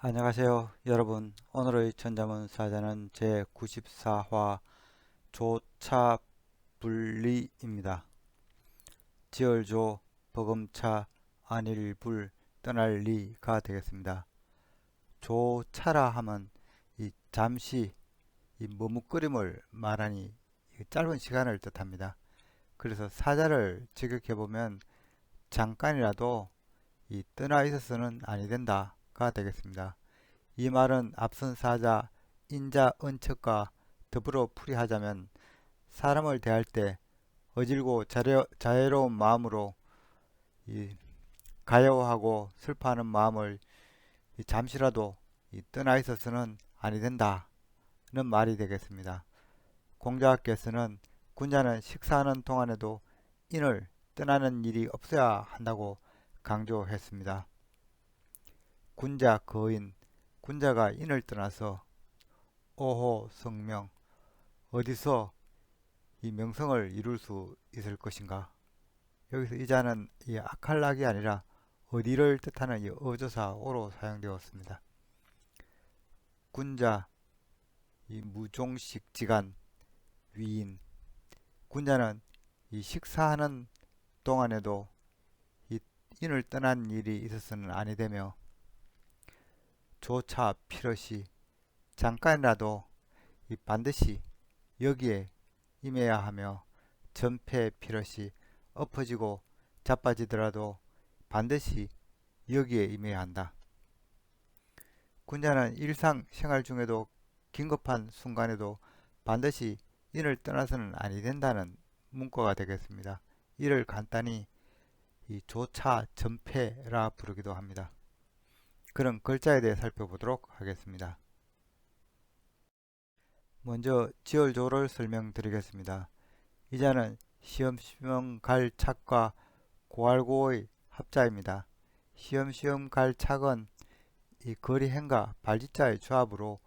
안녕하세요 여러분. 오늘의 전자문 사자는 제94화 조차 분리입니다. 지얼조 버금차 안일불 떠날리가 되겠습니다. 조차라 하면 이 잠시 이 머뭇거림을 말하니 짧은 시간을 뜻합니다. 그래서 사자를 직역해 보면 잠깐이라도 이 떠나 있어서는 아니 된다가 되겠습니다. 이 말은 앞선 사자 인자 언척과 더불어 풀이하자면 사람을 대할 때 어질고 자애로운 마음으로 이 가여워하고 슬퍼하는 마음을 잠시라도 떠나 있어서는 아니 된다는 말이 되겠습니다. 공자께서는 군자는 식사하는 동안에도 인을 떠나는 일이 없어야 한다고 강조했습니다. 군자 거인, 군자가 인을 떠나서 오호 성명, 어디서 이 명성을 이룰 수 있을 것인가? 여기서 이자는 이 아칼락이 아니라 어디를 뜻하는 이 어조사 오로 사용되었습니다. 군자, 이 무종식 지간, 위인. 군자는 이 식사하는 동안에도 이 인을 떠난 일이 있어서는 아니 되며, 조차 필요시 잠깐이라도 이 반드시 여기에 임해야 하며, 전폐 필요시 엎어지고 자빠지더라도 반드시 여기에 임해야 한다. 군자는 일상생활 중에도 긴급한 순간에도 반드시 인을 떠나서는 아니 된다는 문구가 되겠습니다. 이를 간단히 이 조차 전폐라 부르기도 합니다. 그런 글자에 대해 살펴보도록 하겠습니다. 먼저 지얼조를 설명드리겠습니다. 이자는 시험시험 갈 착과 고알고의 합자입니다. 시험시험 갈 착은 이 거리행과 발짓자의 조합으로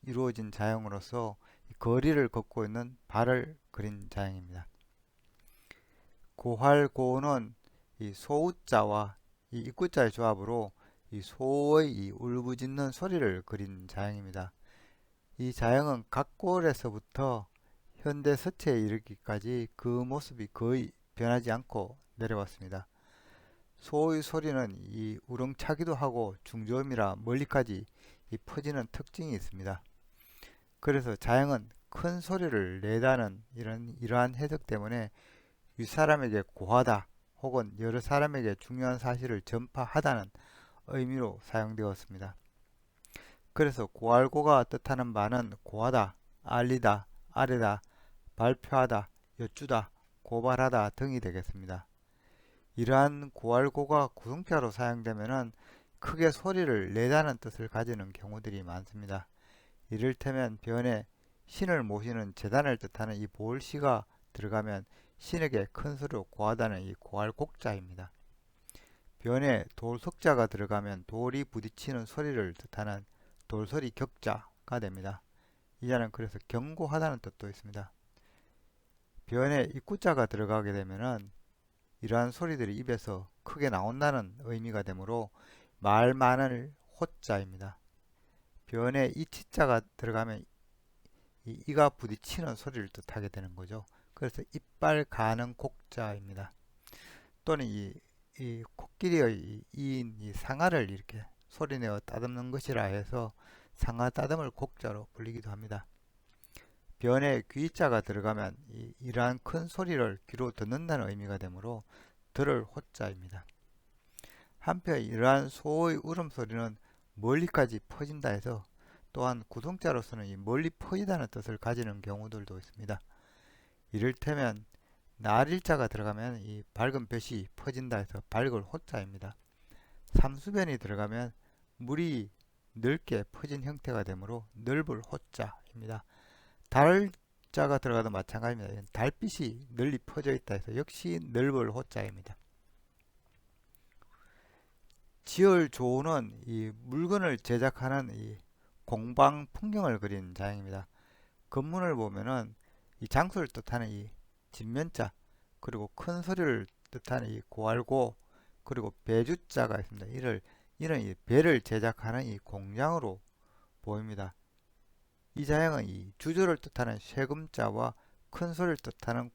이루어진 자형으로서 거리를 걷고 있는 발을 그린 자형입니다. 고활고는 이 소우자와 이 입구자의 조합으로 이 소의 이 울부짖는 소리를 그린 자형입니다. 이 자형은 각골에서부터 현대 서체에 이르기까지 그 모습이 거의 변하지 않고 내려왔습니다. 소의 소리는 이 우렁차기도 하고 중저음이라 멀리까지 퍼지는 특징이 있습니다. 그래서 자형은 큰 소리를 내다는 이러한 해석 때문에 윗사람에게 고하다 혹은 여러 사람에게 중요한 사실을 전파하다는 의미로 사용되었습니다. 그래서 고알고가 뜻하는 바는 고하다, 알리다, 아뢰다, 발표하다, 여쭈다, 고발하다 등이 되겠습니다. 이러한 고알고가 구성자로 사용되면 크게 소리를 내다는 뜻을 가지는 경우들이 많습니다. 이를테면 변에 신을 모시는 제단을 뜻하는 이 보을시가 들어가면 신에게 큰 소리로 고하다는 이 고알곡자입니다. 변에 돌석자가 들어가면 돌이 부딪히는 소리를 뜻하는 돌소리 격자가 됩니다. 이 자는 그래서 경고하다는 뜻도 있습니다. 변에 입구자가 들어가게 되면은 이러한 소리들이 입에서 크게 나온다는 의미가 되므로 말 많을 호자입니다. 변에 이치자가 들어가면 이가 부딪히는 소리를 뜻하게 되는 거죠. 그래서 이빨 가는 곡자입니다. 또는 이 코끼리의 이 상아를 이렇게 소리내어 따듬는 것이라 해서 상아 따듬을 곡자로 불리기도 합니다. 변에 귀자가 들어가면 이러한 큰 소리를 귀로 듣는다는 의미가 되므로 들을 호자입니다. 한편 이러한 소의 울음소리는 멀리까지 퍼진다 해서 또한 구성자로서는 이 멀리 퍼지다는 뜻을 가지는 경우들도 있습니다. 이를테면 날일자가 들어가면 이 밝은 빛이 퍼진다 해서 밝을 호자입니다. 삼수변이 들어가면 물이 넓게 퍼진 형태가 되므로 넓을 호자입니다. 달자가 들어가도 마찬가지입니다. 달빛이 널리 퍼져 있다 해서 역시 넓을 호자입니다. 지얼조는 이 물건을 제작하는 이 공방 풍경을 그린 자형입니다. 건문을 보면은 이 장소를 뜻하는 이 진면자, 그리고 큰 소리를 뜻하는 이 고알고, 그리고 배주자가 있습니다. 이를 이는 이 배를 제작하는 이 공장으로 보입니다. 이 자형은 이 주조를 뜻하는 쇠금자와 큰 소리를 뜻하는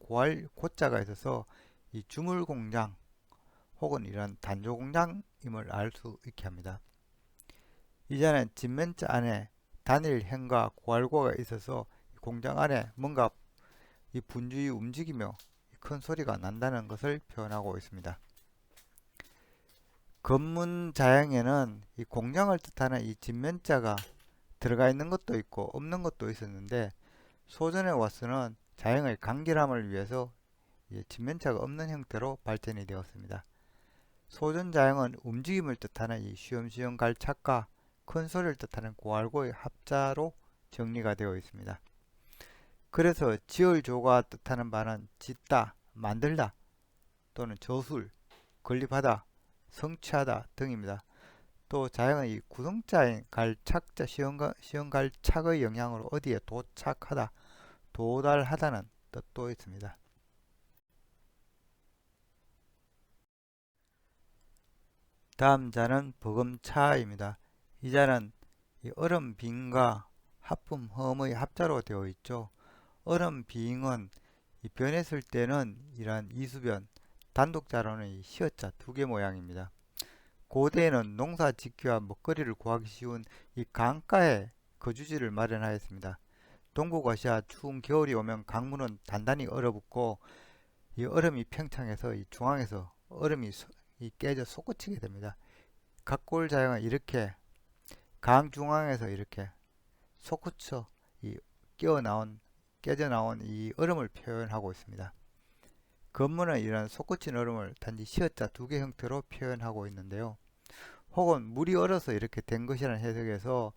고자가 있어서 이 주물 공장 혹은 이런 단조 공장임을 알 수 있게 합니다. 이 자는 진면자 안에 단일 행과 고할고가 있어서 공장 안에 뭔가 이 분주히 움직이며 큰 소리가 난다는 것을 표현하고 있습니다. 검문 자형에는 이 공장을 뜻하는 이 진면자가 들어가 있는 것도 있고 없는 것도 있었는데 소전에 와서는 자형의 간결함을 위해서 진면자가 없는 형태로 발전이 되었습니다. 소전 자형은 움직임을 뜻하는 이 쉬엄쉬엄 갈 착과 큰 소리를 뜻하는 고할고의 합자로 정리가 되어 있습니다. 그래서 지을조가 뜻하는 바는 짓다, 만들다 또는 저술, 건립하다, 성취하다 등입니다. 또 자형은 이 구성자인 갈착자, 시험갈착의 영향으로 어디에 도착하다, 도달하다는 뜻도 있습니다. 다음 자는 버금차입니다. 이 자는 이 얼음 빙과 하품 험의 합자로 되어 있죠. 얼음 빙은 이 변했을 때는 이러한 이수변, 단독자로는 이 시어자 두 개 모양입니다. 고대에는 농사 짓기와 먹거리를 구하기 쉬운 이 강가에 거주지를 마련하였습니다. 동북아시아 추운 겨울이 오면 강물은 단단히 얼어붙고 이 얼음이 팽창해서 이 중앙에서 얼음이 깨져 솟구치게 됩니다. 각골자형은 이렇게 강 중앙에서 이렇게 솟구쳐 이 깨져 나온 이 얼음을 표현하고 있습니다. 건문은 이런 솟구친 얼음을 단지 시어자 두 개 형태로 표현하고 있는데요. 혹은 물이 얼어서 이렇게 된 것이라는 해석에서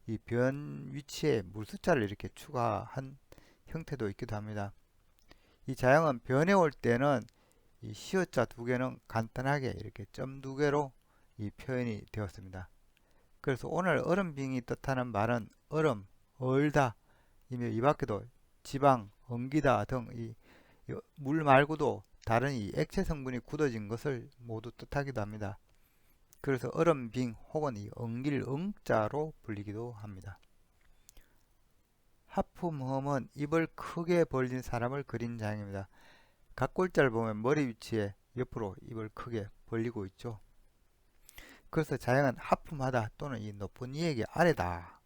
이 변 위치에 물숫자를 이렇게 추가한 형태도 있기도 합니다. 이 자형은 변해 올 때는 이 시어자 두 개는 간단하게 이렇게 점 두 개로 이 표현이 되었습니다. 그래서 오늘 얼음빙이 뜻하는 말은 얼음, 얼다 이며 이 밖에도 지방, 엉기다 등 이 물 말고도 다른 이 액체 성분이 굳어진 것을 모두 뜻하기도 합니다. 그래서 얼음빙 혹은 이 엉길 엉자로 불리기도 합니다. 하품험은 입을 크게 벌린 사람을 그린 자형입니다. 각골자를 보면 머리 위치에 옆으로 입을 크게 벌리고 있죠. 그래서 자형은 하품하다 또는 이 높은 이에게 아래다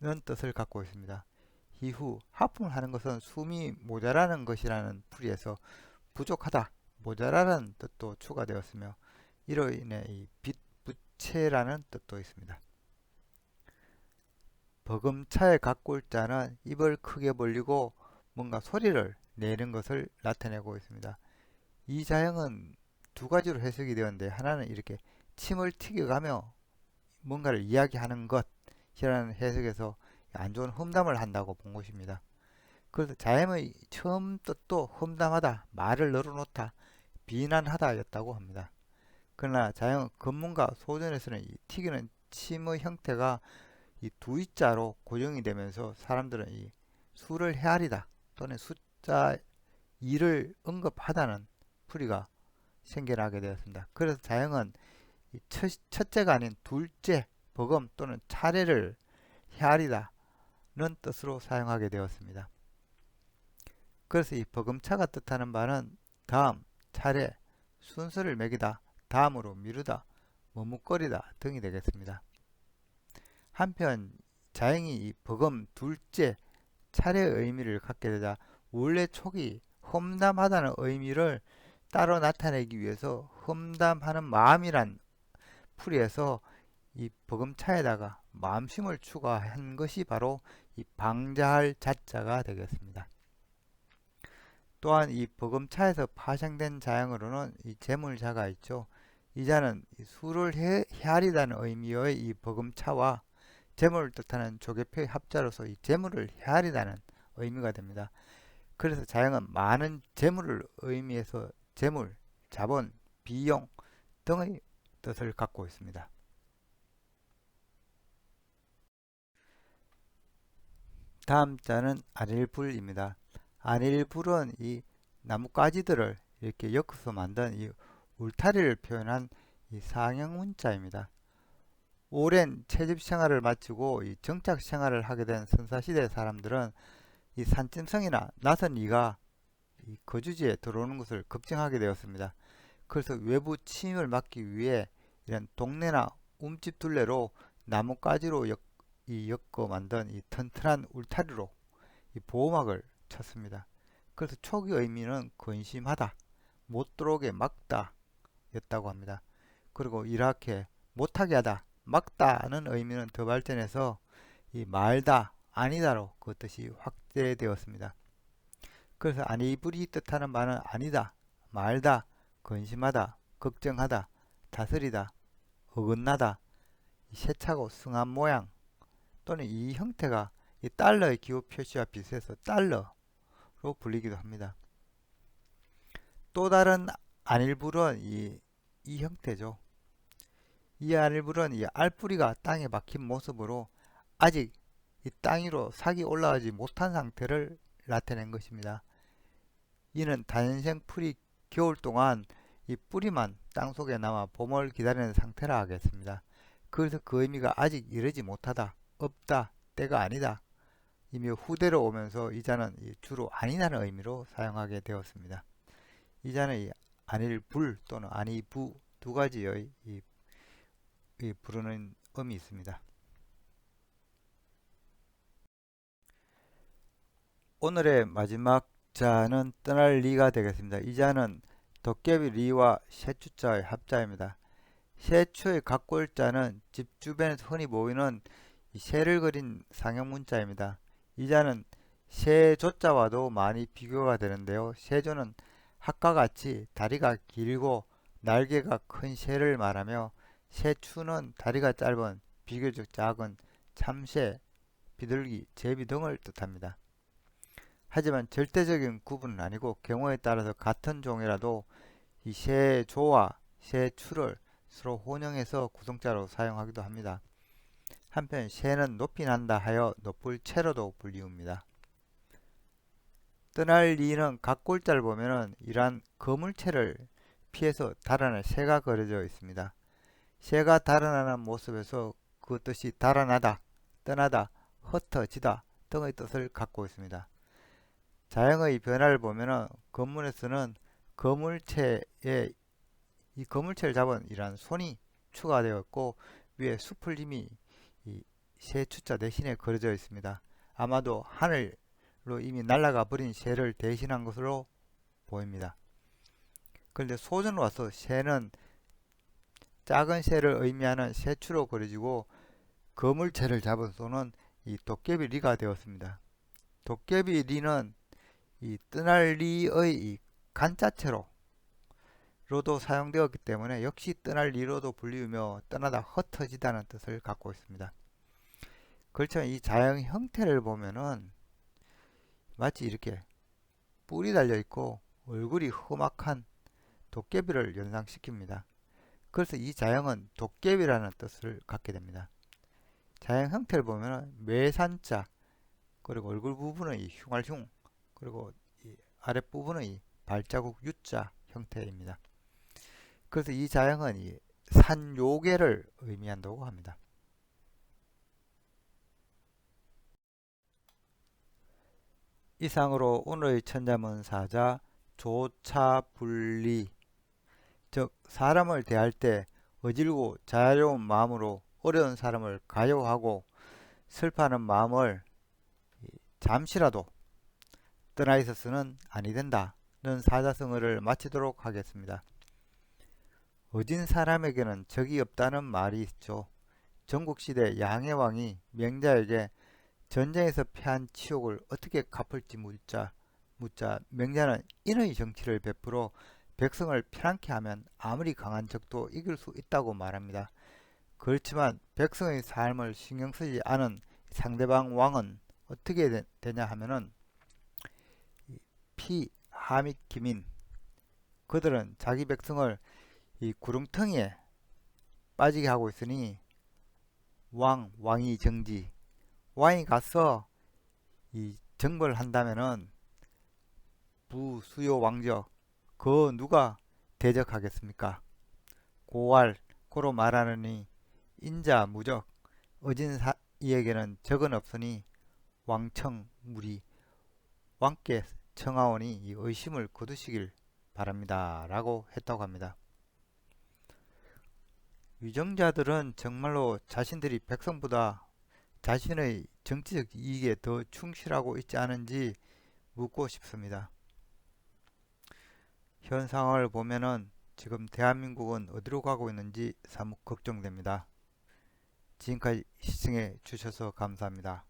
는 뜻을 갖고 있습니다. 이후 하품을 하는 것은 숨이 모자라는 것이라는 풀이에서 부족하다, 모자라는 뜻도 추가되었으며 이로 인해 이 부채라는 뜻도 있습니다. 버금차의 각골자는 입을 크게 벌리고 뭔가 소리를 내는 것을 나타내고 있습니다. 이 자형은 두 가지로 해석이 되었는데 하나는 이렇게 침을 튀겨가며 뭔가를 이야기하는 것이라는 해석에서 안 좋은 험담을 한다고 본 것입니다. 그래서 자형의 처음 뜻도 험담하다, 말을 늘어놓다, 비난하다 였다고 합니다. 그러나 자형은 검문과 소전에서는 이 튀기는 침의 형태가 이 두이자로 고정이 되면서 사람들은 이 수를 헤아리다 또는 숫자 2를 언급하다는 풀이가 생겨나게 되었습니다. 그래서 자형은 이 첫째가 아닌 둘째, 버금 또는 차례를 헤아리다는 뜻으로 사용하게 되었습니다. 그래서 이 버금차가 뜻하는 바는 다음, 차례, 순서를 매기다, 다음으로 미루다, 머뭇거리다 등이 되겠습니다. 한편 자형이 이 버금 둘째, 차례의 의미를 갖게 되자 원래 촉이 험담하다는 의미를 따로 나타내기 위해서 험담하는 마음이란 풀이에서 이 버금차에다가 마음심을 추가한 것이 바로 이 방자할 자자가 되겠습니다. 또한 이 버금차에서 파생된 자형으로는 이 재물자가 있죠. 이 자는 수를 헤아리다는 의미의 이 버금차와 재물을 뜻하는 조개표의 합자로서 이 재물을 헤아리다는 의미가 됩니다. 그래서 자형은 많은 재물을 의미해서 재물, 자본, 비용 등의 뜻을 갖고 있습니다. 다음 자는 안일불입니다. 안일불은 이 나뭇가지들을 이렇게 엮어서 만든 이 울타리를 표현한 이 상형 문자입니다. 오랜 채집 생활을 마치고 이 정착 생활을 하게 된 선사시대 사람들은 이 산짐승이나 낯선 이가 이 거주지에 들어오는 것을 걱정하게 되었습니다. 그래서 외부 침입을 막기 위해 이런 동네나 움집 둘레로 나뭇가지로 엮어 만든 이 튼튼한 울타리로 이 보호막을 쳤습니다. 그래서 초기 의미는 근심하다, 못 들어오게 막다 였다고 합니다. 그리고 이렇게 못하게 하다, 막다는 의미는 더 발전해서 이 말다, 아니다로 그 뜻이 확대되었습니다. 그래서 아니부리 뜻하는 말은 아니다, 말다, 근심하다, 걱정하다, 다스리다, 어긋나다, 세차고 승한 모양 또는 이 형태가 이 달러의 기호 표시와 비슷해서 달러로 불리기도 합니다. 또 다른 안일불은 이 형태죠. 이 안일불은 이 알뿌리가 땅에 박힌 모습으로 아직 이 땅 위로 싹이 올라가지 못한 상태를 나타낸 것입니다. 이는 단생 풀이 겨울 동안 이 뿌리만 땅속에 남아 봄을 기다리는 상태라 하겠습니다. 그래서 그 의미가 아직 이르지 못하다, 없다, 때가 아니다. 이미 후대로 오면서 이자는 주로 아니라는 의미로 사용하게 되었습니다. 이자는 이 안일불 또는 아니부 두 가지의 이 부르는 음이 있습니다. 오늘의 마지막 자는 떠날 리가 되겠습니다. 이 자는 도깨비 리와 쇠추자의 합자입니다. 쇠추의 각골자는 집 주변에서 흔히 보이는 새를 그린 상형 문자입니다. 이 자는 새조자와도 많이 비교가 되는데요. 새조는 학과 같이 다리가 길고 날개가 큰 새를 말하며 새추는 다리가 짧은 비교적 작은 참새, 비둘기, 제비 등을 뜻합니다. 하지만 절대적인 구분은 아니고 경우에 따라서 같은 종이라도 이 새조와 새추를 서로 혼용해서 구성자로 사용하기도 합니다. 한편 새는 높이 난다 하여 높을 채로도 불리웁니다. 떠날 리는 각골자를 보면은 이러한 거물체를 피해서 달아날 새가 그려져 있습니다. 새가 달아나는 모습에서 그 뜻이 달아나다, 떠나다, 흩어지다 등의 뜻을 갖고 있습니다. 자형의 변화를 보면은 건물에서는 거물체에 이 거물체를 잡은 이러한 손이 추가되어 있고 위에 숲을 이미 이 새 추자 대신에 그려져 있습니다. 아마도 하늘로 이미 날아가 버린 새를 대신한 것으로 보입니다. 그런데 소전으로 와서 새는 작은 새를 의미하는 새추로 그려지고 거물체를 잡은 소는 이 도깨비 리가 되었습니다. 도깨비 리는 이 떠날 리의 이 간자체로 로도 사용되었기 때문에 역시 떠날 리로도 불리우며 떠나다 흩어지다는 뜻을 갖고 있습니다. 그렇지만 이 자형 형태를 보면은 마치 이렇게 뿔이 달려 있고 얼굴이 험악한 도깨비를 연상시킵니다. 그래서 이 자형은 도깨비라는 뜻을 갖게 됩니다. 자형 형태를 보면 매산자, 그리고 얼굴 부분은 이 흉알흉, 그리고 이 아랫부분은 이 발자국 U자 형태입니다. 그래서 이 자형은 이 산요괴를 의미한다고 합니다. 이상으로 오늘의 천자문사자 조차불리, 즉 사람을 대할 때 어질고 자애로운 마음으로 어려운 사람을 가요하고 슬퍼하는 마음을 잠시라도 떠나 있어서는 아니 된다는 사자성어를 마치도록 하겠습니다. 어진 사람에게는 적이 없다는 말이 있죠. 전국시대 양해왕이 명자에게 전쟁에서 패한 치욕을 어떻게 갚을지 묻자 명자는 인의 정치를 베풀어 백성을 편안케 하면 아무리 강한 적도 이길 수 있다고 말합니다. 그렇지만 백성의 삶을 신경 쓰지 않은 상대방 왕은 어떻게 되냐 하면은 피하밋 기민, 그들은 자기 백성을 이 구렁텅이에 빠지게 하고 있으니 왕이 정지, 왕이 가서 이 정벌을 한다면은 부수요 왕적, 그 누가 대적하겠습니까? 고로 말하느니 인자 무적 어진 이에게는 적은 없으니 왕청 무리 왕께 청하오니 이 의심을 거두시길 바랍니다 라고 했다고 합니다. 위정자들은 정말로 자신들이 백성보다 자신의 정치적 이익에 더 충실하고 있지 않은지 묻고 싶습니다. 현 상황을 보면은 지금 대한민국은 어디로 가고 있는지 사뭇 걱정됩니다. 지금까지 시청해 주셔서 감사합니다.